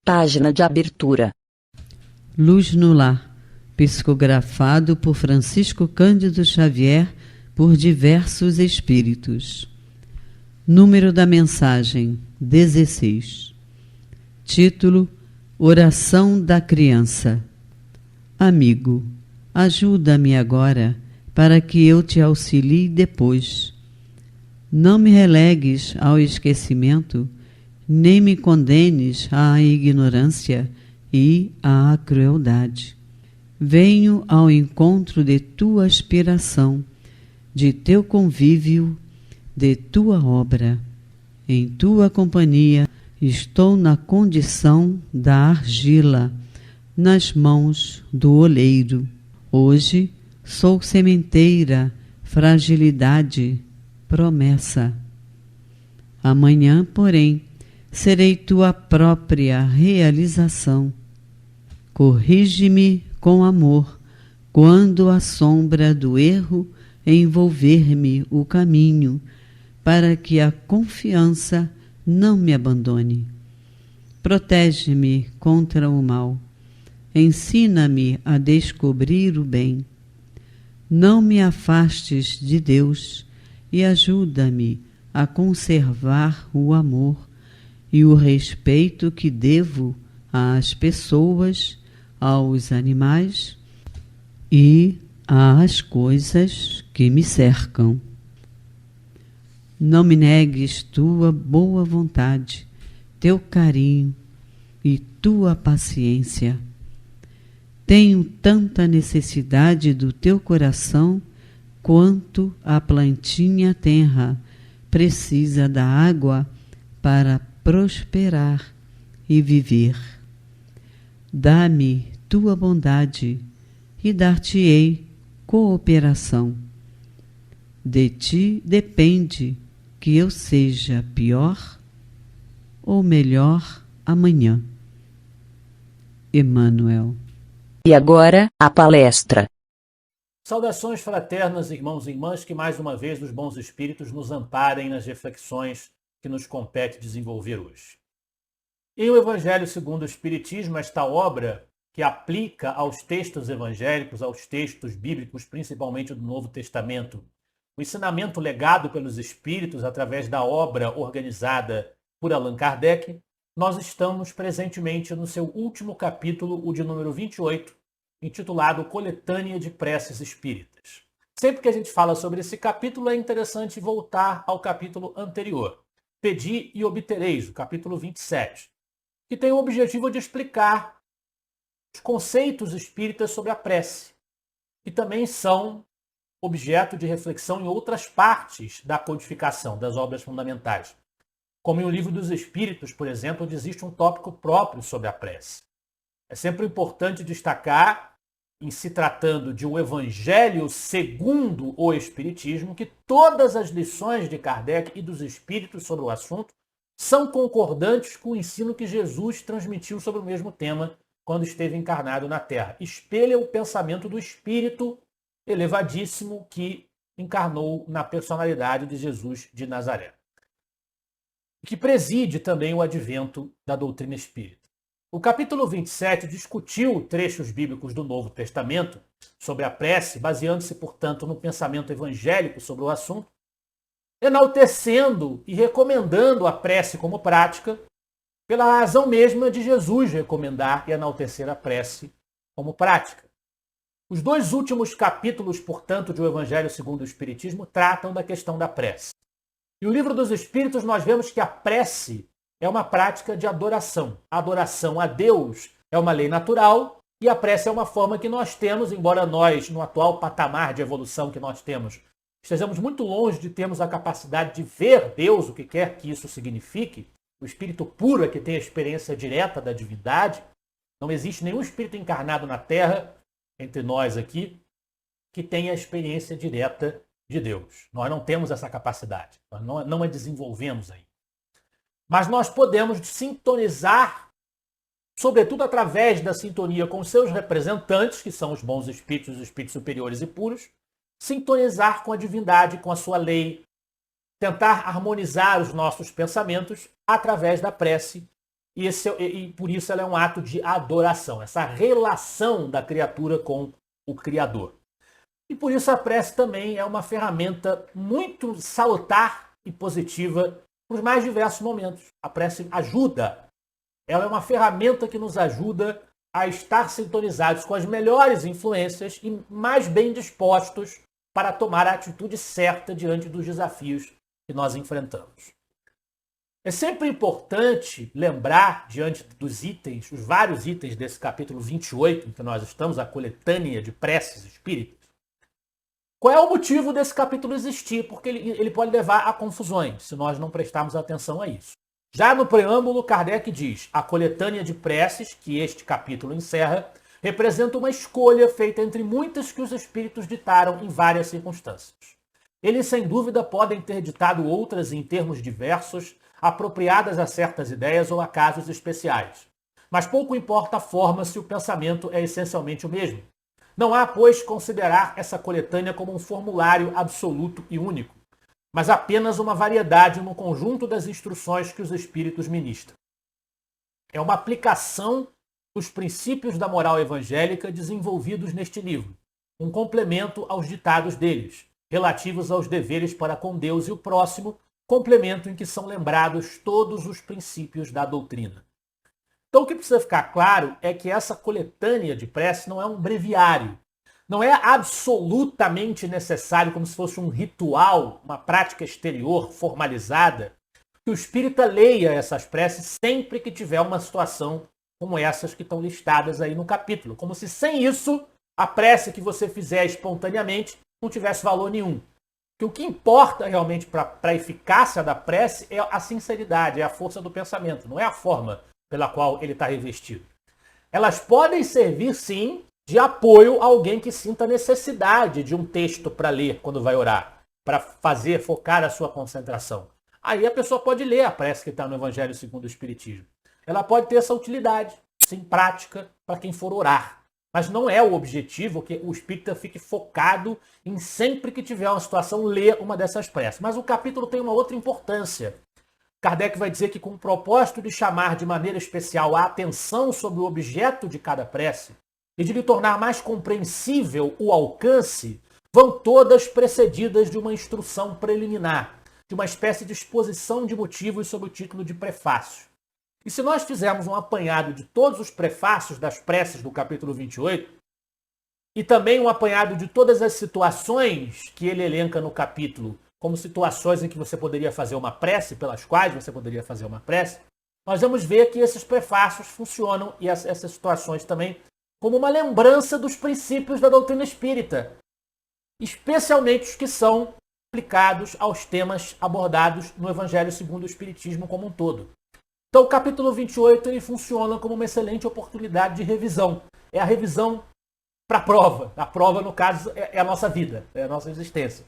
Página de abertura. Luz no Lar, psicografado por Francisco Cândido Xavier por diversos espíritos. Número da mensagem: 16. Título: Oração da Criança. Amigo, ajuda-me agora para que eu te auxilie depois. Não me relegues ao esquecimento, nem me condenes à ignorância e à crueldade. Venho ao encontro de tua aspiração, de teu convívio, de tua obra. Em tua companhia estou na condição da argila, nas mãos do oleiro. Hoje sou sementeira, fragilidade, promessa. Amanhã, porém, serei tua própria realização. Corrige-me com amor, quando a sombra do erro envolver-me o caminho, para que a confiança não me abandone. Protege-me contra o mal. Ensina-me a descobrir o bem. Não me afastes de Deus e ajuda-me a conservar o amor e o respeito que devo às pessoas, aos animais e às coisas que me cercam. Não me negues tua boa vontade, teu carinho e tua paciência. Tenho tanta necessidade do teu coração quanto a plantinha tenra precisa da água para prosperar e viver. Dá-me tua bondade e dar-te-ei cooperação. De ti depende que eu seja pior ou melhor amanhã. Emmanuel. E agora, a palestra. Saudações fraternas, irmãos e irmãs, que mais uma vez os bons espíritos nos amparem nas reflexões que nos compete desenvolver hoje. Em O Evangelho segundo o Espiritismo, esta obra que aplica aos textos evangélicos, aos textos bíblicos, principalmente do Novo Testamento, o ensinamento legado pelos espíritos através da obra organizada por Allan Kardec, nós estamos presentemente no seu último capítulo, o de número 28, intitulado Coletânea de Preces Espíritas. Sempre que a gente fala sobre esse capítulo, é interessante voltar ao capítulo anterior, Pedi e Obtereis, o capítulo 27, que tem o objetivo de explicar os conceitos espíritas sobre a prece, que também são objeto de reflexão em outras partes da codificação das obras fundamentais, como em O Livro dos Espíritos, por exemplo, onde existe um tópico próprio sobre a prece. É sempre importante destacar, em se tratando de um Evangelho segundo o Espiritismo, que todas as lições de Kardec e dos Espíritos sobre o assunto são concordantes com o ensino que Jesus transmitiu sobre o mesmo tema quando esteve encarnado na Terra. Espelha o pensamento do Espírito elevadíssimo que encarnou na personalidade de Jesus de Nazaré, que preside também o advento da doutrina espírita. O capítulo 27 discutiu trechos bíblicos do Novo Testamento sobre a prece, baseando-se, portanto, no pensamento evangélico sobre o assunto, enaltecendo e recomendando a prece como prática, pela razão mesma de Jesus recomendar e enaltecer a prece como prática. Os dois últimos capítulos, portanto, de O Evangelho segundo o Espiritismo tratam da questão da prece. E o Livro dos Espíritos nós vemos que a prece é uma prática de adoração. A adoração a Deus é uma lei natural e a prece é uma forma que nós temos, embora nós, no atual patamar de evolução que nós temos, estejamos muito longe de termos a capacidade de ver Deus, o que quer que isso signifique. O espírito puro é que tem a experiência direta da divindade. Não existe nenhum espírito encarnado na Terra, entre nós aqui, que tenha a experiência direta de Deus. Nós não temos essa capacidade, nós não a desenvolvemos aí. Mas nós podemos sintonizar, sobretudo através da sintonia com os seus representantes, que são os bons espíritos, os espíritos superiores e puros, sintonizar com a divindade, com a sua lei, tentar harmonizar os nossos pensamentos através da prece e por isso ela é um ato de adoração, essa relação da criatura com o Criador. E por isso a prece também é uma ferramenta muito salutar e positiva para os mais diversos momentos. A prece ajuda, ela é uma ferramenta que nos ajuda a estar sintonizados com as melhores influências e mais bem dispostos para tomar a atitude certa diante dos desafios que nós enfrentamos. É sempre importante lembrar, diante dos itens, os vários itens desse capítulo 28, em que nós estamos, a coletânea de preces espíritas, qual é o motivo desse capítulo existir, porque ele pode levar a confusões, se nós não prestarmos atenção a isso. Já no preâmbulo, Kardec diz: a coletânea de preces, que este capítulo encerra, representa uma escolha feita entre muitas que os espíritos ditaram em várias circunstâncias. Eles, sem dúvida, podem ter ditado outras em termos diversos, apropriadas a certas ideias ou a casos especiais. Mas pouco importa a forma se o pensamento é essencialmente o mesmo. Não há, pois, considerar essa coletânea como um formulário absoluto e único, mas apenas uma variedade no conjunto das instruções que os espíritos ministram. É uma aplicação dos princípios da moral evangélica desenvolvidos neste livro, um complemento aos ditados deles, relativos aos deveres para com Deus e o próximo, complemento em que são lembrados todos os princípios da doutrina. Então o que precisa ficar claro é que essa coletânea de prece não é um breviário, não é absolutamente necessário, como se fosse um ritual, uma prática exterior formalizada, que o espírita leia essas preces sempre que tiver uma situação como essas que estão listadas aí no capítulo. Como se sem isso, a prece que você fizer espontaneamente não tivesse valor nenhum. Que o que importa realmente para a eficácia da prece é a sinceridade, é a força do pensamento, não é a forma pela qual ele está revestido. Elas podem servir, sim, de apoio a alguém que sinta necessidade de um texto para ler quando vai orar, para fazer, focar a sua concentração. Aí a pessoa pode ler a prece que está no Evangelho segundo o Espiritismo. Ela pode ter essa utilidade, sim, prática, para quem for orar. Mas não é o objetivo que o espírita fique focado em sempre que tiver uma situação ler uma dessas preces. Mas o capítulo tem uma outra importância. Kardec vai dizer que com o propósito de chamar de maneira especial a atenção sobre o objeto de cada prece e de lhe tornar mais compreensível o alcance, vão todas precedidas de uma instrução preliminar, de uma espécie de exposição de motivos sob o título de prefácio. E se nós fizermos um apanhado de todos os prefácios das preces do capítulo 28, e também um apanhado de todas as situações que ele elenca no capítulo, como situações em que você poderia fazer uma prece, pelas quais você poderia fazer uma prece, nós vamos ver que esses prefácios funcionam, e essas situações também, como uma lembrança dos princípios da doutrina espírita, especialmente os que são aplicados aos temas abordados no Evangelho segundo o Espiritismo como um todo. Então o capítulo 28 ele funciona como uma excelente oportunidade de revisão. É a revisão para a prova. A prova, no caso, é a nossa vida, é a nossa existência.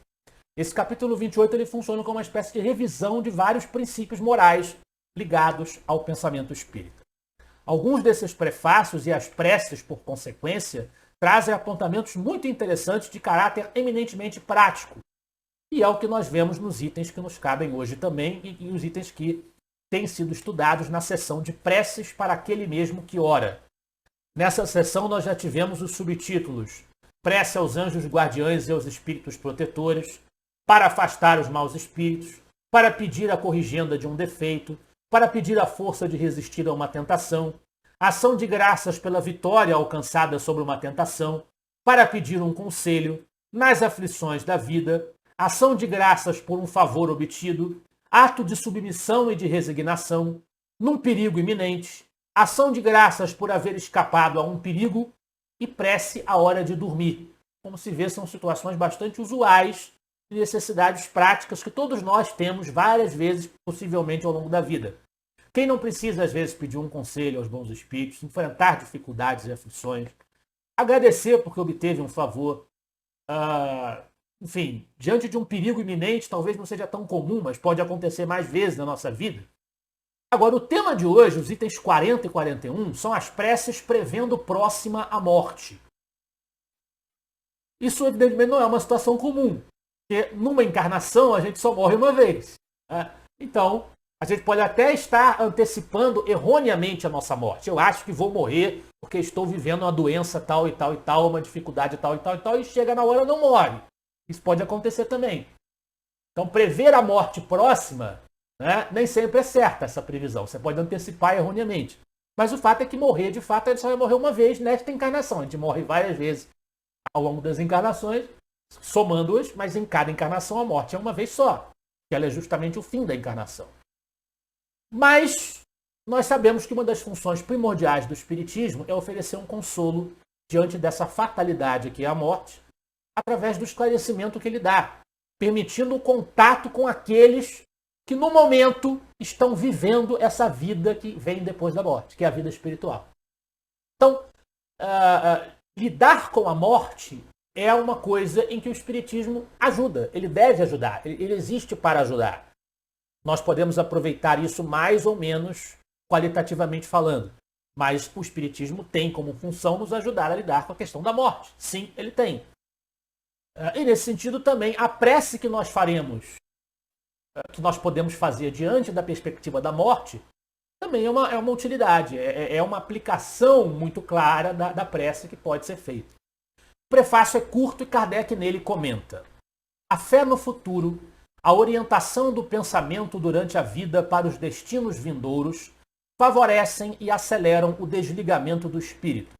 Esse capítulo 28 ele funciona como uma espécie de revisão de vários princípios morais ligados ao pensamento espírita. Alguns desses prefácios e as preces, por consequência, trazem apontamentos muito interessantes de caráter eminentemente prático. E é o que nós vemos nos itens que nos cabem hoje também e os itens que têm sido estudados na seção de preces para aquele mesmo que ora. Nessa seção nós já tivemos os subtítulos: Prece aos anjos guardiães e aos espíritos protetores, para afastar os maus espíritos, para pedir a corrigenda de um defeito, para pedir a força de resistir a uma tentação, ação de graças pela vitória alcançada sobre uma tentação, para pedir um conselho, nas aflições da vida, ação de graças por um favor obtido, ato de submissão e de resignação, num perigo iminente, ação de graças por haver escapado a um perigo e prece à hora de dormir. Como se vê, são situações bastante usuais e necessidades práticas que todos nós temos várias vezes, possivelmente ao longo da vida. Quem não precisa, às vezes, pedir um conselho aos bons espíritos, enfrentar dificuldades e aflições, agradecer porque obteve um favor, enfim, diante de um perigo iminente, talvez não seja tão comum, mas pode acontecer mais vezes na nossa vida. Agora, o tema de hoje, os itens 40 e 41, são as preces prevendo próxima a morte. Isso, evidentemente, não é uma situação comum, porque numa encarnação a gente só morre uma vez. Então, A gente pode até estar antecipando erroneamente a nossa morte. Eu acho que vou morrer porque estou vivendo uma doença tal e tal e tal, uma dificuldade tal e tal e tal, e chega na hora e não morre. Isso pode acontecer também. Então, prever a morte próxima, né, nem sempre é certa essa previsão. Você pode antecipar erroneamente. Mas o fato é que morrer, de fato, a gente só vai morrer uma vez nesta encarnação. A gente morre várias vezes ao longo das encarnações, somando-as, mas em cada encarnação a morte é uma vez só. Que ela é justamente o fim da encarnação. Mas nós sabemos que uma das funções primordiais do Espiritismo é oferecer um consolo diante dessa fatalidade que é a morte, através do esclarecimento que ele dá, permitindo o contato com aqueles que no momento estão vivendo essa vida que vem depois da morte, que é a vida espiritual. Então, lidar com a morte é uma coisa em que o Espiritismo ajuda, ele deve ajudar, ele existe para ajudar. Nós podemos aproveitar isso mais ou menos qualitativamente falando. Mas o Espiritismo tem como função nos ajudar a lidar com a questão da morte. Sim, ele tem. E nesse sentido também, a prece que nós faremos, que nós podemos fazer diante da perspectiva da morte, também é uma utilidade, é uma aplicação muito clara da prece que pode ser feita. O prefácio é curto e Kardec nele comenta: a fé no futuro, a orientação do pensamento durante a vida para os destinos vindouros favorecem e aceleram o desligamento do espírito,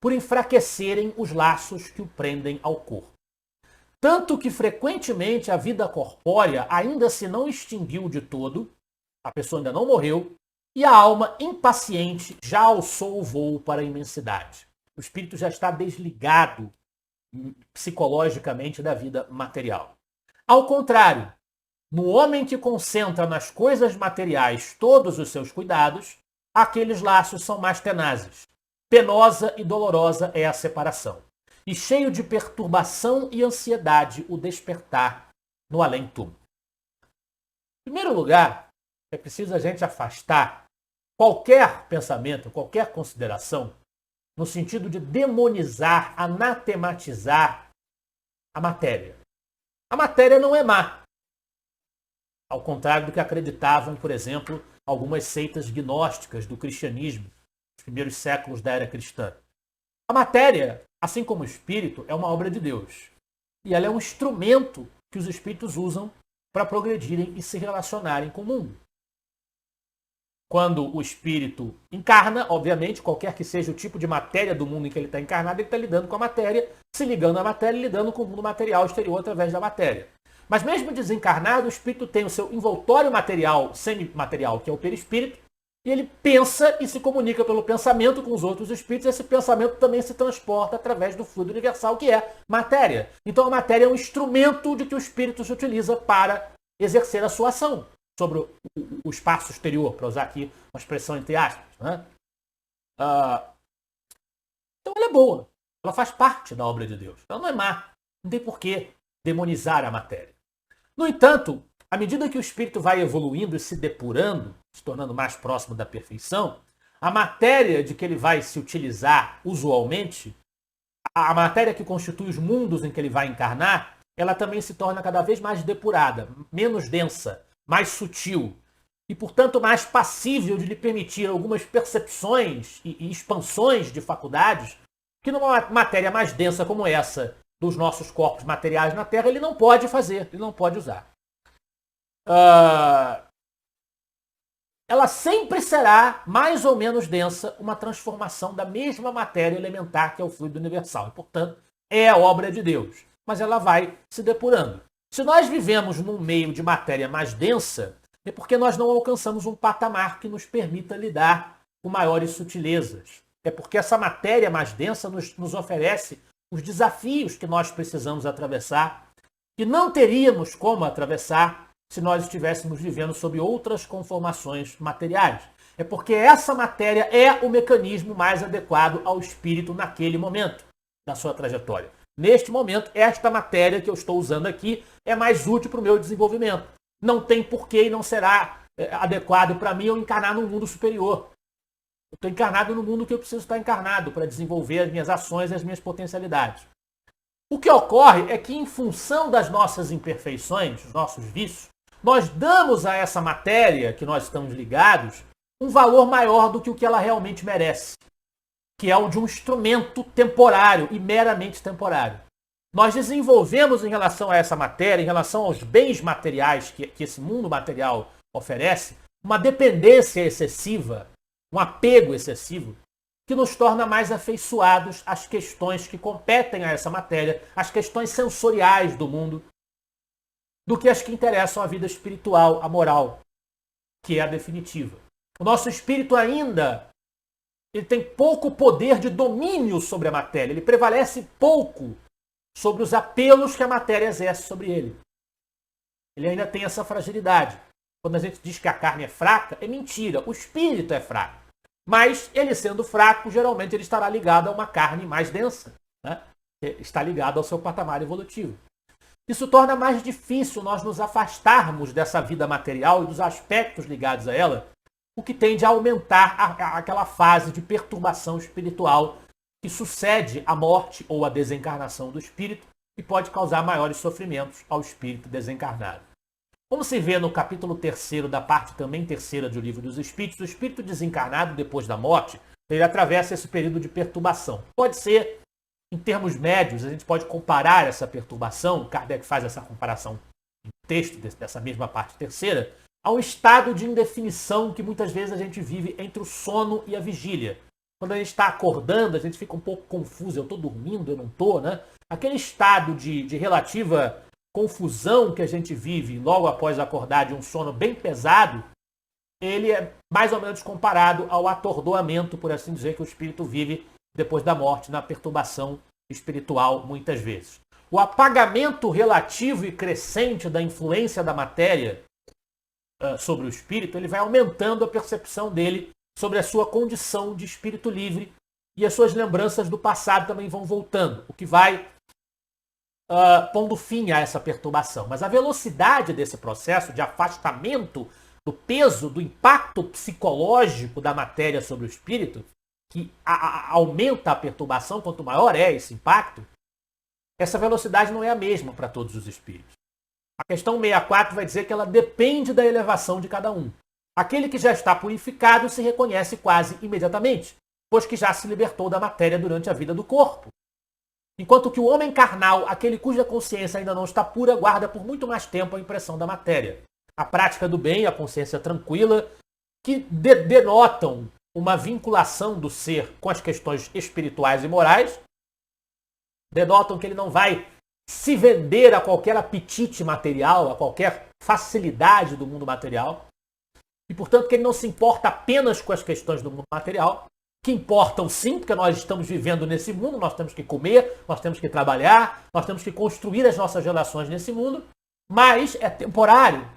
por enfraquecerem os laços que o prendem ao corpo. Tanto que frequentemente a vida corpórea ainda se não extinguiu de todo, a pessoa ainda não morreu, e a alma impaciente já alçou o voo para a imensidade. O espírito já está desligado psicologicamente da vida material. Ao contrário, no homem que concentra nas coisas materiais todos os seus cuidados, aqueles laços são mais tenazes. Penosa e dolorosa é a separação. E cheio de perturbação e ansiedade o despertar no além-túmulo. Em primeiro lugar, é preciso a gente afastar qualquer pensamento, qualquer consideração, no sentido de demonizar, anatematizar a matéria. A matéria não é má. Ao contrário do que acreditavam, por exemplo, algumas seitas gnósticas do cristianismo, nos primeiros séculos da era cristã. A matéria, assim como o espírito, é uma obra de Deus. E ela é um instrumento que os espíritos usam para progredirem e se relacionarem com o mundo. Quando o espírito encarna, obviamente, qualquer que seja o tipo de matéria do mundo em que ele está encarnado, ele está lidando com a matéria, se ligando à matéria e lidando com o mundo material exterior através da matéria. Mas mesmo desencarnado, o espírito tem o seu envoltório material, semimaterial, que é o perispírito, e ele pensa e se comunica pelo pensamento com os outros espíritos, e esse pensamento também se transporta através do fluido universal, que é matéria. Então a matéria é um instrumento de que o espírito se utiliza para exercer a sua ação sobre o espaço exterior, para usar aqui uma expressão entre aspas. Né? Então ela é boa, ela faz parte da obra de Deus. Ela não é má, não tem por que demonizar a matéria. No entanto, à medida que o espírito vai evoluindo e se depurando, se tornando mais próximo da perfeição, a matéria de que ele vai se utilizar usualmente, a matéria que constitui os mundos em que ele vai encarnar, ela também se torna cada vez mais depurada, menos densa, mais sutil e, portanto, mais passível de lhe permitir algumas percepções e expansões de faculdades que numa matéria mais densa como essa dos nossos corpos materiais na Terra, ele não pode fazer, ele não pode usar. Ela sempre será mais ou menos densa, uma transformação da mesma matéria elementar que é o fluido universal. E, portanto, é a obra de Deus. Mas ela vai se depurando. Se nós vivemos num meio de matéria mais densa, é porque nós não alcançamos um patamar que nos permita lidar com maiores sutilezas. É porque essa matéria mais densa nos oferece os desafios que nós precisamos atravessar, que não teríamos como atravessar se nós estivéssemos vivendo sob outras conformações materiais. É porque essa matéria é o mecanismo mais adequado ao espírito naquele momento da sua trajetória. Neste momento, esta matéria que eu estou usando aqui é mais útil para o meu desenvolvimento. Não tem porquê e não será adequado para mim eu encarnar num mundo superior. Eu estou encarnado no mundo que eu preciso estar encarnado para desenvolver as minhas ações e as minhas potencialidades. O que ocorre é que, em função das nossas imperfeições, dos nossos vícios, nós damos a essa matéria que nós estamos ligados um valor maior do que o que ela realmente merece, que é o de um instrumento temporário e meramente temporário. Nós desenvolvemos em relação a essa matéria, em relação aos bens materiais que esse mundo material oferece, uma dependência excessiva, um apego excessivo, que nos torna mais afeiçoados às questões que competem a essa matéria, às questões sensoriais do mundo, do que as que interessam à vida espiritual, a moral, que é a definitiva. O nosso espírito ainda ele tem pouco poder de domínio sobre a matéria, ele prevalece pouco sobre os apelos que a matéria exerce sobre ele. Ele ainda tem essa fragilidade. Quando a gente diz que a carne é fraca, é mentira, o espírito é fraco. Mas ele sendo fraco, geralmente ele estará ligado a uma carne mais densa, né? Está ligado ao seu patamar evolutivo. Isso torna mais difícil nós nos afastarmos dessa vida material e dos aspectos ligados a ela, o que tende a aumentar aquela fase de perturbação espiritual que sucede à morte ou à desencarnação do espírito e pode causar maiores sofrimentos ao espírito desencarnado. Como se vê no capítulo 3º da parte também terceira do Livro dos Espíritos, o espírito desencarnado depois da morte, ele atravessa esse período de perturbação. Pode ser, em termos médios, a gente pode comparar essa perturbação, Kardec faz essa comparação em texto dessa mesma parte terceira, a um estado de indefinição que muitas vezes a gente vive entre o sono e a vigília. Quando a gente está acordando, a gente fica um pouco confuso, eu estou dormindo, eu não estou, né? Aquele estado de relativa confusão que a gente vive logo após acordar de um sono bem pesado, ele é mais ou menos comparado ao atordoamento, por assim dizer, que o espírito vive depois da morte, na perturbação espiritual, muitas vezes. O apagamento relativo e crescente da influência da matéria sobre o espírito, ele vai aumentando a percepção dele sobre a sua condição de espírito livre e as suas lembranças do passado também vão voltando, o que vai pondo fim a essa perturbação. Mas a velocidade desse processo de afastamento do peso, do impacto psicológico da matéria sobre o espírito, que aumenta a perturbação, quanto maior é esse impacto, essa velocidade não é a mesma para todos os espíritos. A questão 64 vai dizer que ela depende da elevação de cada um. Aquele que já está purificado se reconhece quase imediatamente, pois que já se libertou da matéria durante a vida do corpo. Enquanto que o homem carnal, aquele cuja consciência ainda não está pura, guarda por muito mais tempo a impressão da matéria. A prática do bem, a consciência tranquila, que denotam uma vinculação do ser com as questões espirituais e morais, denotam que ele não vai se vender a qualquer apetite material, a qualquer facilidade do mundo material, e portanto que ele não se importa apenas com as questões do mundo material, que importam sim, porque nós estamos vivendo nesse mundo, nós temos que comer, nós temos que trabalhar, nós temos que construir as nossas relações nesse mundo, mas é temporário.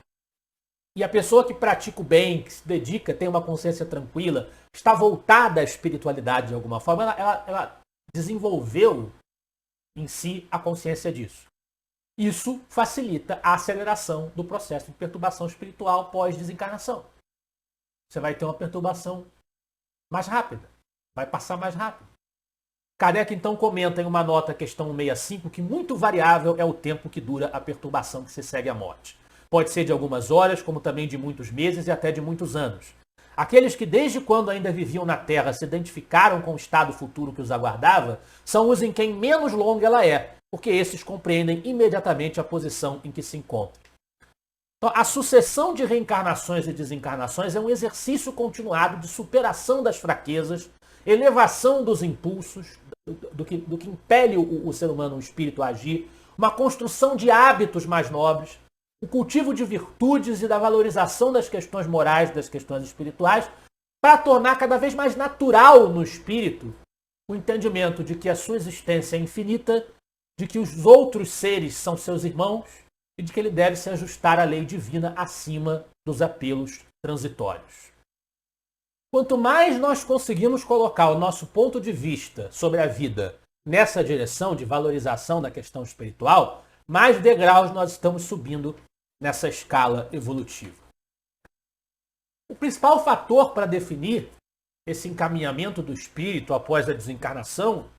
E a pessoa que pratica o bem, que se dedica, tem uma consciência tranquila, está voltada à espiritualidade de alguma forma, ela desenvolveu em si a consciência disso. Isso facilita a aceleração do processo de perturbação espiritual pós-desencarnação. Você vai ter uma perturbação mais rápida, vai passar mais rápido. Kardec então comenta em uma nota, questão 165, que muito variável é o tempo que dura a perturbação que se segue à morte. Pode ser de algumas horas, como também de muitos meses e até de muitos anos. Aqueles que desde quando ainda viviam na Terra se identificaram com o estado futuro que os aguardava, são os em quem menos longa ela é, porque esses compreendem imediatamente a posição em que se encontram. Então, a sucessão de reencarnações e desencarnações é um exercício continuado de superação das fraquezas, elevação dos impulsos, do que impele o ser humano, o espírito, a agir, uma construção de hábitos mais nobres, o cultivo de virtudes e da valorização das questões morais, das questões espirituais, para tornar cada vez mais natural no espírito o entendimento de que a sua existência é infinita, de que os outros seres são seus irmãos e de que ele deve se ajustar à lei divina acima dos apelos transitórios. Quanto mais nós conseguimos colocar o nosso ponto de vista sobre a vida nessa direção de valorização da questão espiritual, mais degraus nós estamos subindo nessa escala evolutiva. O principal fator para definir esse encaminhamento do espírito após a desencarnação,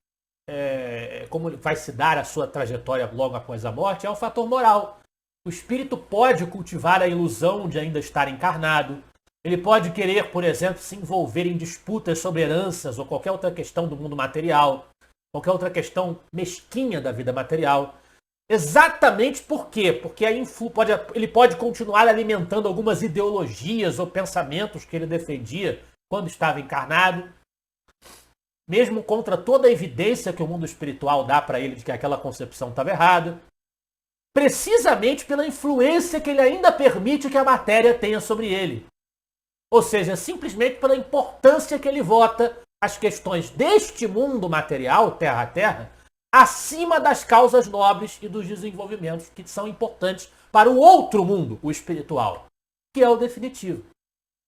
como vai se dar a sua trajetória logo após a morte, é o fator moral. O espírito pode cultivar a ilusão de ainda estar encarnado. Ele pode querer, por exemplo, se envolver em disputas sobre heranças ou qualquer outra questão do mundo material, qualquer outra questão mesquinha da vida material. Exatamente por quê? Porque ele pode continuar alimentando algumas ideologias ou pensamentos que ele defendia quando estava encarnado, mesmo contra toda a evidência que o mundo espiritual dá para ele de que aquela concepção estava errada, precisamente pela influência que ele ainda permite que a matéria tenha sobre ele. Ou seja, simplesmente pela importância que ele vota as questões deste mundo material, terra a terra, acima das causas nobres e dos desenvolvimentos que são importantes para o outro mundo, o espiritual, que é o definitivo.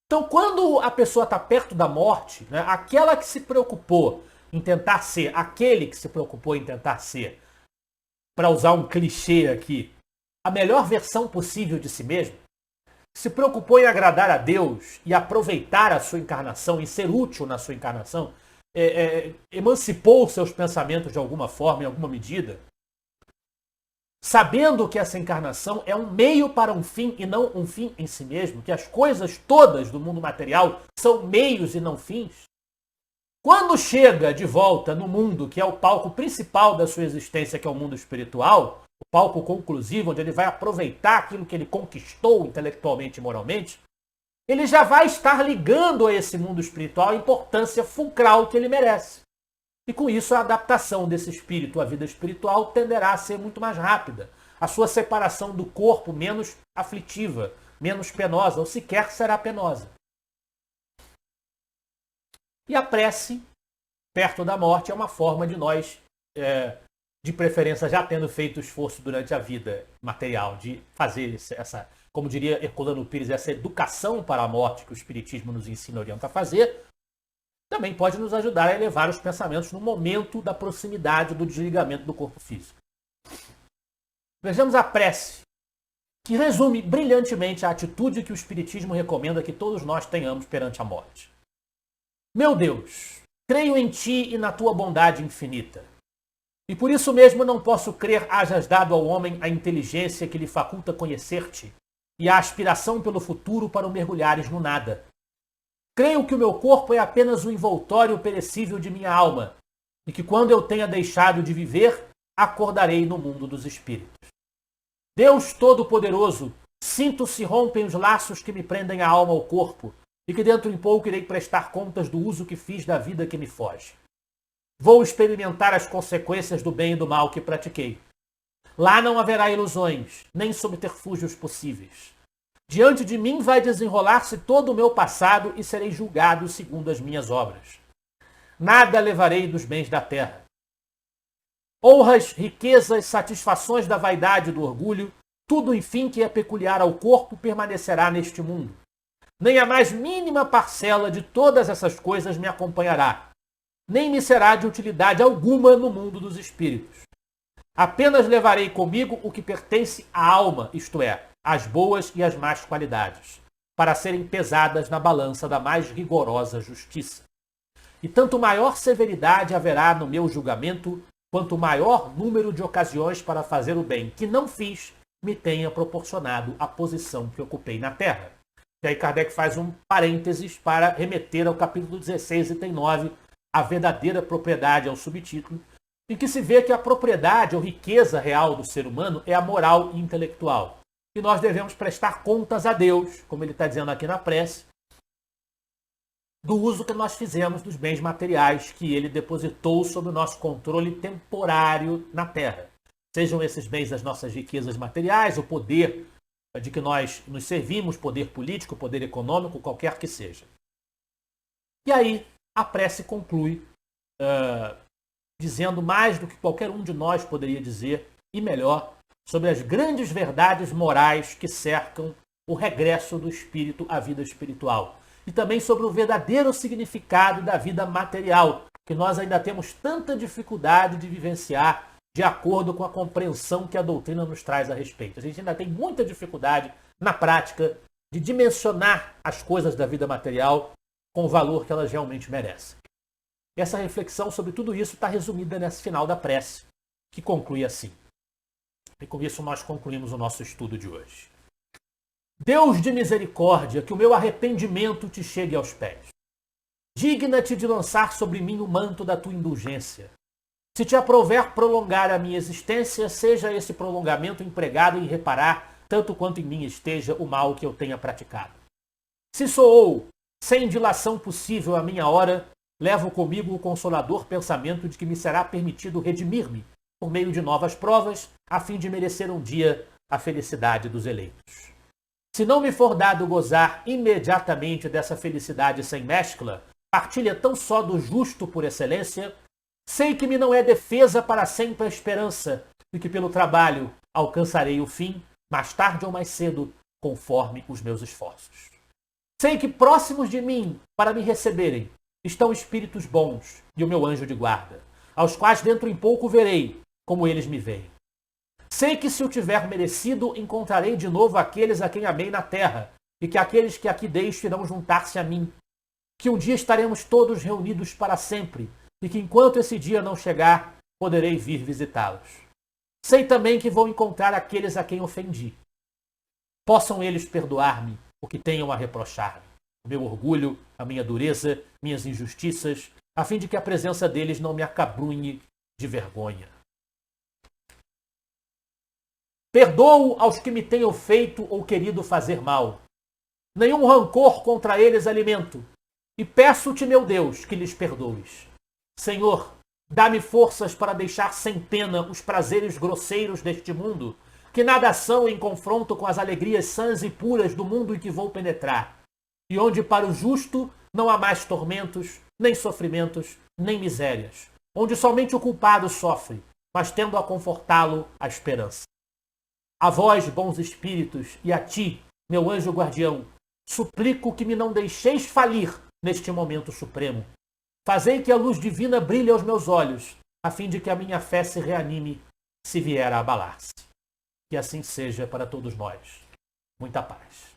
Então, quando a pessoa está perto da morte, né, aquele que se preocupou em tentar ser, para usar um clichê aqui, a melhor versão possível de si mesmo, se preocupou em agradar a Deus e aproveitar a sua encarnação e ser útil na sua encarnação, emancipou seus pensamentos de alguma forma, em alguma medida, sabendo que essa encarnação é um meio para um fim e não um fim em si mesmo, que as coisas todas do mundo material são meios e não fins, quando chega de volta no mundo, que é o palco principal da sua existência, que é o mundo espiritual, o palco conclusivo, onde ele vai aproveitar aquilo que ele conquistou intelectualmente e moralmente, ele já vai estar ligando a esse mundo espiritual a importância fulcral que ele merece. E com isso a adaptação desse espírito à vida espiritual tenderá a ser muito mais rápida. A sua separação do corpo menos aflitiva, menos penosa, ou sequer será penosa. E a prece, perto da morte, é uma forma de nós, de preferência já tendo feito esforço durante a vida material, de fazer essa, como diria Herculano Pires, essa educação para a morte que o Espiritismo nos ensina e orienta a fazer, também pode nos ajudar a elevar os pensamentos no momento da proximidade do desligamento do corpo físico. Vejamos a prece, que resume brilhantemente a atitude que o Espiritismo recomenda que todos nós tenhamos perante a morte. Meu Deus, creio em Ti e na Tua bondade infinita. E por isso mesmo não posso crer hajas dado ao homem a inteligência que lhe faculta conhecer-te e a aspiração pelo futuro para o mergulhares no nada. Creio que o meu corpo é apenas o envoltório perecível de minha alma e que quando eu tenha deixado de viver, acordarei no mundo dos espíritos. Deus Todo-Poderoso, sinto se rompem os laços que me prendem a alma ao corpo e que dentro em pouco irei prestar contas do uso que fiz da vida que me foge. Vou experimentar as consequências do bem e do mal que pratiquei. Lá não haverá ilusões, nem subterfúgios possíveis. Diante de mim vai desenrolar-se todo o meu passado e serei julgado segundo as minhas obras. Nada levarei dos bens da terra. Honras, riquezas, satisfações da vaidade e do orgulho, tudo enfim que é peculiar ao corpo permanecerá neste mundo. Nem a mais mínima parcela de todas essas coisas me acompanhará, nem me será de utilidade alguma no mundo dos espíritos. Apenas levarei comigo o que pertence à alma, isto é, as boas e as más qualidades, para serem pesadas na balança da mais rigorosa justiça. E tanto maior severidade haverá no meu julgamento, quanto maior número de ocasiões para fazer o bem que não fiz me tenha proporcionado a posição que ocupei na Terra. E aí Kardec faz um parênteses para remeter ao capítulo 16, item 9, a verdadeira propriedade, ao subtítulo, em que se vê que a propriedade ou riqueza real do ser humano é a moral e intelectual. E nós devemos prestar contas a Deus, como ele está dizendo aqui na prece, do uso que nós fizemos dos bens materiais que ele depositou sob o nosso controle temporário na Terra. Sejam esses bens as nossas riquezas materiais, o poder de que nós nos servimos, poder político, poder econômico, qualquer que seja. E aí a prece conclui dizendo mais do que qualquer um de nós poderia dizer, e melhor, sobre as grandes verdades morais que cercam o regresso do espírito à vida espiritual. E também sobre o verdadeiro significado da vida material, que nós ainda temos tanta dificuldade de vivenciar de acordo com a compreensão que a doutrina nos traz a respeito. A gente ainda tem muita dificuldade, na prática, de dimensionar as coisas da vida material com o valor que elas realmente merecem. E essa reflexão sobre tudo isso está resumida nesse final da prece, que conclui assim. E com isso nós concluímos o nosso estudo de hoje. Deus de misericórdia, que o meu arrependimento te chegue aos pés. Digna-te de lançar sobre mim o manto da tua indulgência. Se te aprouver prolongar a minha existência, seja esse prolongamento empregado em reparar, tanto quanto em mim esteja, o mal que eu tenha praticado. Se soou, sem dilação possível, a minha hora, levo comigo o consolador pensamento de que me será permitido redimir-me por meio de novas provas, a fim de merecer um dia a felicidade dos eleitos. Se não me for dado gozar imediatamente dessa felicidade sem mescla, partilha tão só do justo por excelência, sei que me não é defesa para sempre a esperança de que pelo trabalho alcançarei o fim, mais tarde ou mais cedo, conforme os meus esforços. Sei que próximos de mim, para me receberem, estão espíritos bons e o meu anjo de guarda, aos quais dentro em pouco verei, como eles me veem. Sei que se o tiver merecido, encontrarei de novo aqueles a quem amei na terra, e que aqueles que aqui deixo irão juntar-se a mim, que um dia estaremos todos reunidos para sempre, e que enquanto esse dia não chegar, poderei vir visitá-los. Sei também que vou encontrar aqueles a quem ofendi. Possam eles perdoar-me o que tenham a reprochar-me, o meu orgulho, a minha dureza, minhas injustiças, a fim de que a presença deles não me acabrunhe de vergonha. Perdoo aos que me tenham feito ou querido fazer mal. Nenhum rancor contra eles alimento, e peço-te, meu Deus, que lhes perdoes. Senhor, dá-me forças para deixar sem pena os prazeres grosseiros deste mundo, que nada são em confronto com as alegrias sãs e puras do mundo em que vou penetrar, e onde para o justo não há mais tormentos, nem sofrimentos, nem misérias, onde somente o culpado sofre, mas tendo a confortá-lo a esperança. A vós, bons espíritos, e a ti, meu anjo guardião, suplico que me não deixeis falir neste momento supremo. Fazei que a luz divina brilhe aos meus olhos, a fim de que a minha fé se reanime se vier a abalar-se. Que assim seja para todos nós. Muita paz.